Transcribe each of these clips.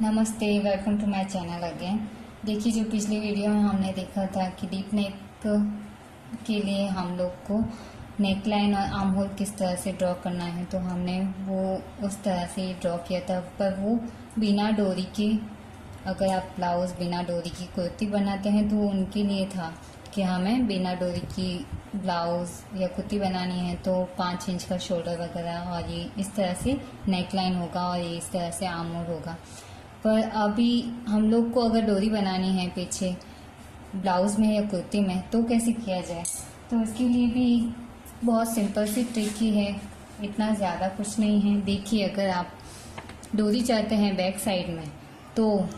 नमस्ते, welcome to my channel again. देखिए, जो पिछली वीडियो में हमने देखा था कि डीप नेक के लिए हम लोग को नेक लाइन और आर्म होल किस तरह से ड्रॉ करना है, तो हमने वो उस तरह से ड्रॉ किया था। पर वो बिना डोरी के, अगर आप ब्लाउज बिना डोरी की कुर्ती बनाते हैं तो उनके लिए था कि हमें बिना डोरी की ब्लाउज या कुर्ती बनानी है तो 5 इंच का शोल्डर वगैरह, और ये इस तरह से नेक लाइन होगा और ये इस तरह से आर्म होल होगा। पर अभी हम लोग को अगर डोरी बनानी है पीछे ब्लाउज में या कुर्ती में, तो कैसे किया जाए? तो इसके लिए भी बहुत सिंपल सी ट्रिक ही है, इतना ज़्यादा कुछ नहीं है। देखिए, अगर आप डोरी चाहते हैं बैक साइड में, तो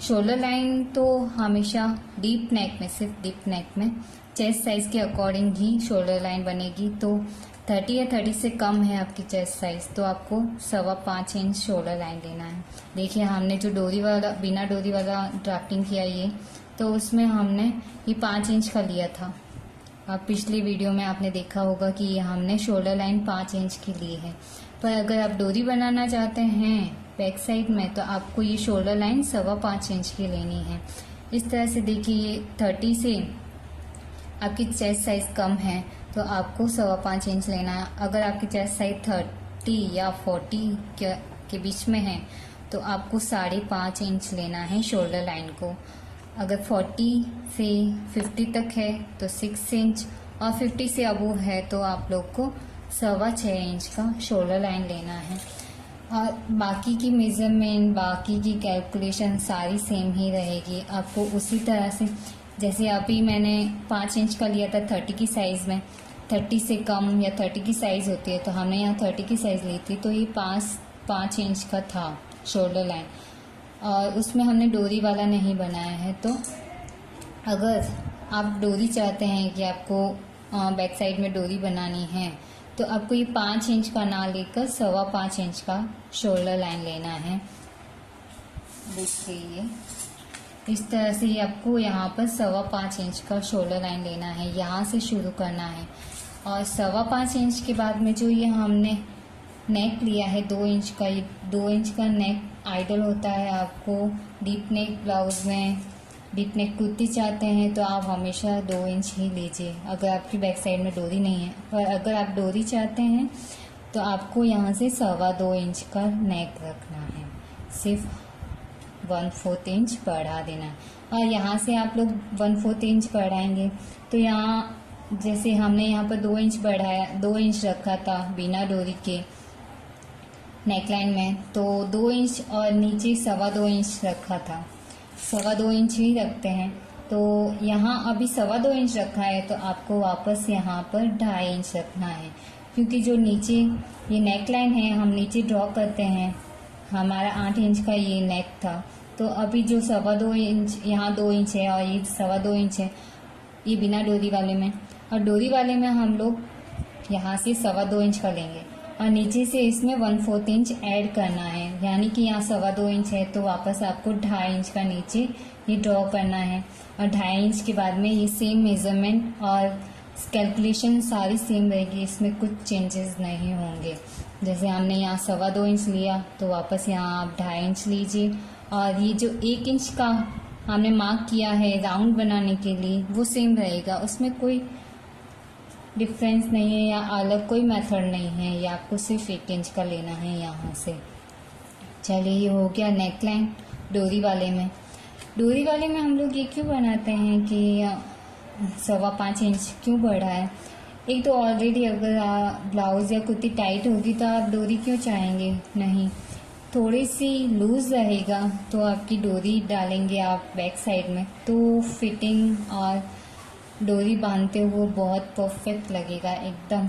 शोल्डर लाइन तो हमेशा डीप नेक में, सिर्फ डीप नेक में चेस्ट साइज के अकॉर्डिंग ही शोल्डर लाइन बनेगी। तो 30 या 30 से कम है आपकी चेस्ट साइज, तो आपको 5.25 इंच शोल्डर लाइन लेना है। देखिए, हमने जो डोरी वाला, बिना डोरी वाला ड्राफ्टिंग किया ये, तो उसमें हमने ये 5 इंच का लिया था। अब पिछली वीडियो में आपने देखा होगा कि ये हमने शोल्डर लाइन 5 इंच की ली है। पर अगर आप डोरी बनाना चाहते हैं बैक साइड में, तो आपको ये शोल्डर लाइन 5.25 इंच की लेनी है। इस तरह से देखिए, ये 30 से आपकी चेस्ट साइज कम है तो आपको 5.25 इंच लेना है। अगर आपकी चेस्ट साइज 30 या 40 के बीच में है तो आपको 5.5 इंच लेना है शोल्डर लाइन को। अगर 40 से 50 तक है तो 6 इंच, और 50 से अबव है तो आप लोग को 6.25 इंच का शोल्डर लाइन लेना है। और बाकी की मेजरमेंट, बाकी की कैलकुलेशन सारी सेम ही रहेगी। आपको उसी तरह से, जैसे अभी मैंने 5 इंच का लिया था 30 की साइज में, 30 से कम या 30 की साइज होती है तो हमने यहाँ 30 की साइज ली थी, तो ये 5 इंच का था शोल्डर लाइन, और उसमें हमने डोरी वाला नहीं बनाया है। तो अगर आप डोरी चाहते हैं कि आपको बैक साइड में डोरी बनानी है, तो आपको ये 5 इंच का ना लेकर 5.25 इंच का शोल्डर लाइन लेना है। देखिए, इस तरह से ही आपको यहाँ पर 5.25 इंच का शोल्डर लाइन लेना है, यहाँ से शुरू करना है। और 5.25 इंच के बाद में जो ये हमने नेक लिया है 2 इंच का, ये 2 इंच का नेक आइडल होता है। आपको डीप नेक ब्लाउज में, डीप नेक कुर्ती चाहते हैं तो आप हमेशा 2 इंच ही लीजिए, अगर आपकी बैक साइड में डोरी नहीं है। पर अगर आप डोरी चाहते हैं तो आपको यहाँ से 2.25 इंच का नेक रखना है, सिर्फ 1/4 इंच बढ़ा देना है। और यहाँ से आप लोग 1/4 इंच बढ़ाएंगे तो यहाँ, जैसे हमने यहाँ पर 2 इंच बढ़ाया, 2 इंच रखा था बिना डोरी के नेकलाइन में, तो 2 इंच और नीचे 2.25 इंच रखा था। 2.25 इंच ही रखते हैं, तो यहाँ अभी 2.25 इंच रखा है तो आपको वापस यहाँ पर 2.5 इंच रखना है, क्योंकि जो नीचे ये नेकलाइन है हम नीचे ड्रॉ करते हैं, हमारा 8 इंच का ये नेक था, तो अभी जो 2.25 इंच, यहाँ 2 इंच है और ये 2.25 इंच है, ये बिना डोरी वाले में। और डोरी वाले में हम लोग यहाँ से 2.25 इंच का लेंगे और नीचे से इसमें 1/4 इंच ऐड करना है, यानी कि यहाँ 2.25 इंच है तो वापस आपको 2.5 इंच का नीचे ये ड्रॉ करना है। और 2.5 इंच के बाद में ये सेम मेजरमेंट और कैलकुलेशन सारी सेम रहेगी, इसमें कुछ चेंजेस नहीं होंगे। जैसे हमने यहाँ 2.25 इंच लिया तो वापस यहाँ आप 2.5 इंच लीजिए, और ये जो 1 इंच का हमने मार्क किया है राउंड बनाने के लिए वो सेम रहेगा, उसमें कोई डिफरेंस नहीं है या अलग कोई मेथड नहीं है। ये आपको सिर्फ 1 इंच का लेना है यहाँ से। चलिए, ये हो गया नेक लाइन डोरी वाले में। डोरी वाले में हम लोग ये क्यों बनाते हैं कि 5.25 इंच क्यों बढ़ा है? एक तो ऑलरेडी अगर ब्लाउज या कुर्ती टाइट होगी तो आप डोरी क्यों चाहेंगे? नहीं, थोड़ी सी लूज रहेगा तो आपकी डोरी डालेंगे आप बैक साइड में तो फिटिंग और डोरी बांधते हुए बहुत परफेक्ट लगेगा एकदम।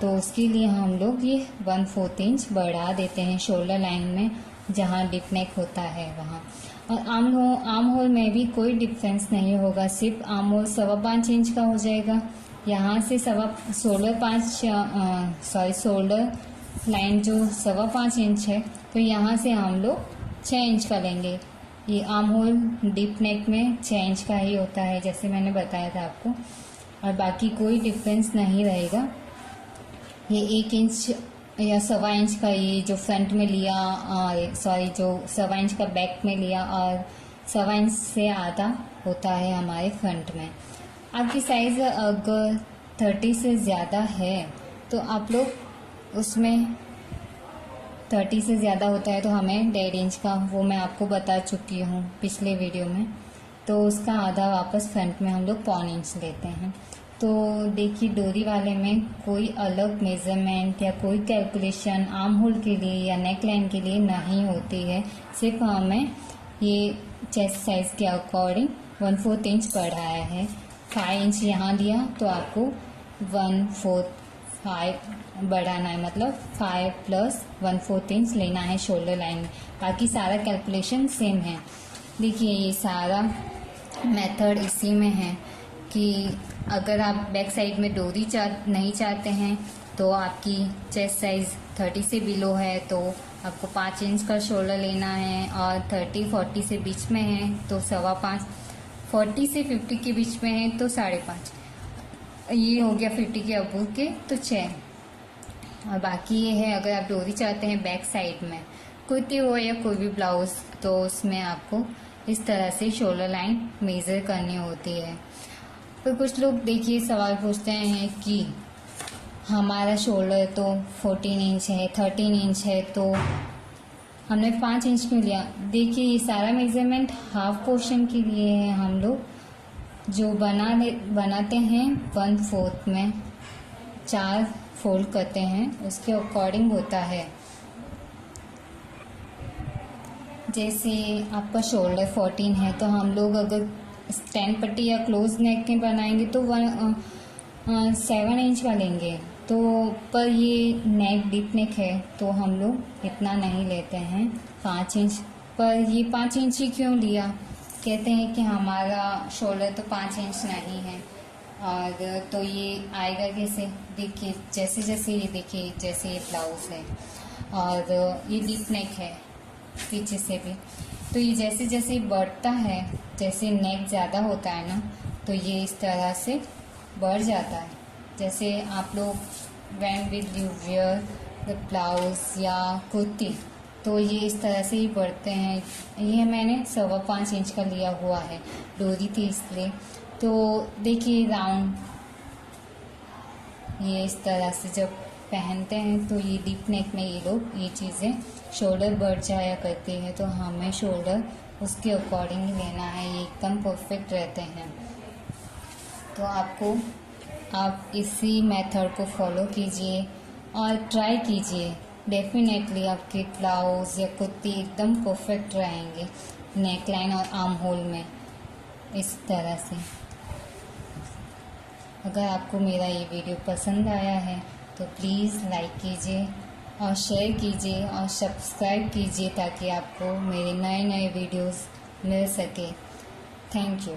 तो उसके लिए हम लोग ये 1/4 इंच बढ़ा देते हैं शोल्डर लाइन में, जहाँ डिप नेक होता है वहाँ। और आर्म होल में भी कोई डिफरेंस नहीं होगा, सिर्फ आर्म होल 5.25 इंच का हो जाएगा। यहाँ से शोल्डर लाइन जो 5.25 इंच है, तो यहाँ से हम लोग 6 इंच का लेंगे। ये आर्म होल डीप नेक में 6 इंच का ही होता है, जैसे मैंने बताया था आपको, और बाकी कोई डिफरेंस नहीं रहेगा। ये 1 इंच या 1.25 इंच का ये जो फ्रंट में लिया, सॉरी जो 1.25 इंच का बैक में लिया, और 1.25 इंच से आधा होता है हमारे फ्रंट में। आपकी साइज़ अगर 30 से ज़्यादा है तो आप लोग उसमें 30 से ज़्यादा होता है तो हमें 1.5 इंच का, वो मैं आपको बता चुकी हूँ पिछले वीडियो में, तो उसका आधा वापस फ्रंट में हम लोग 1.25 इंच लेते हैं। तो देखिए डोरी वाले में कोई अलग मेज़रमेंट या कोई कैलकुलेशन आर्म होल के लिए या नेक लाइन के लिए नहीं होती है, सिर्फ हमें ये चेस्ट साइज़ के अकॉर्डिंग 1/4 इंच बढ़ाया है। 5 इंच यहाँ दिया तो आपको 1/4 बढ़ाना है, मतलब 5 + 1/4 इंच लेना है शोल्डर लाइन में। बाकी सारा कैलकुलेशन सेम है। देखिए ये सारा मेथड इसी में है कि अगर आप बैक साइड में डोरी नहीं चाहते हैं तो आपकी चेस्ट साइज़ 30 से बिलो है तो आपको 5 इंच का शोल्डर लेना है, और 30-40 से बीच में है तो 5.25, 40 से 50 के बीच में है तो 5.5, ये हो गया 50 के अबू के तो 6। और बाकी ये है अगर आप डोरी चाहते हैं बैक साइड में, कुर्ती हो या कोई भी ब्लाउज, तो उसमें आपको इस तरह से शोल्डर लाइन मेज़र करनी होती है। तो कुछ लोग देखिए सवाल पूछते हैं कि हमारा शोल्डर तो 14 इंच है, 13 इंच है, तो हमने 5 इंच क्यों लिया। देखिए ये सारा मेज़रमेंट हाफ पोर्शन के लिए है। हम लोग जो बनाते हैं 1/4 में 4 फोल्ड करते हैं, उसके अकॉर्डिंग होता है। जैसे आपका शोल्डर 14 है तो हम लोग अगर स्टैंड पट्टी या क्लोज नेक के बनाएंगे तो 7 इंच का लेंगे, तो पर ये नेक डीप नेक है तो हम लोग इतना नहीं लेते हैं 5 इंच। पर ये 5 इंच ही क्यों लिया, कहते हैं कि हमारा शोल्डर तो 5 इंच नहीं है, और तो ये आएगा कैसे। देखिए जैसे जैसे ये देखिए जैसे ये ब्लाउज है और ये डीप नेक है पीछे से भी, तो ये जैसे जैसे बढ़ता है, जैसे नेक ज़्यादा होता है ना तो ये इस तरह से बढ़ जाता है। जैसे आप लोग when with you wear the blouse या कुर्ती तो ये इस तरह से ही बढ़ते हैं। ये मैंने 5.25 इंच का लिया हुआ है, डोरी थी इसलिए। तो देखिए राउंड ये इस तरह से जब पहनते हैं तो ये डीप नेक में ये लोग ये चीज़ें शोल्डर बढ़ जाया करती है, तो हमें शोल्डर उसके अकॉर्डिंग लेना है, ये एकदम परफेक्ट रहते हैं। तो आप इसी मेथड को फॉलो कीजिए और ट्राई कीजिए, डेफिनेटली आपके ब्लाउज या कुर्ती एकदम परफेक्ट रहेंगे नेक लाइन और आर्म होल में इस तरह से। अगर आपको मेरा ये वीडियो पसंद आया है तो प्लीज़ लाइक कीजिए और शेयर कीजिए और सब्सक्राइब कीजिए ताकि आपको मेरे नए नए वीडियोस मिल सके। Thank you.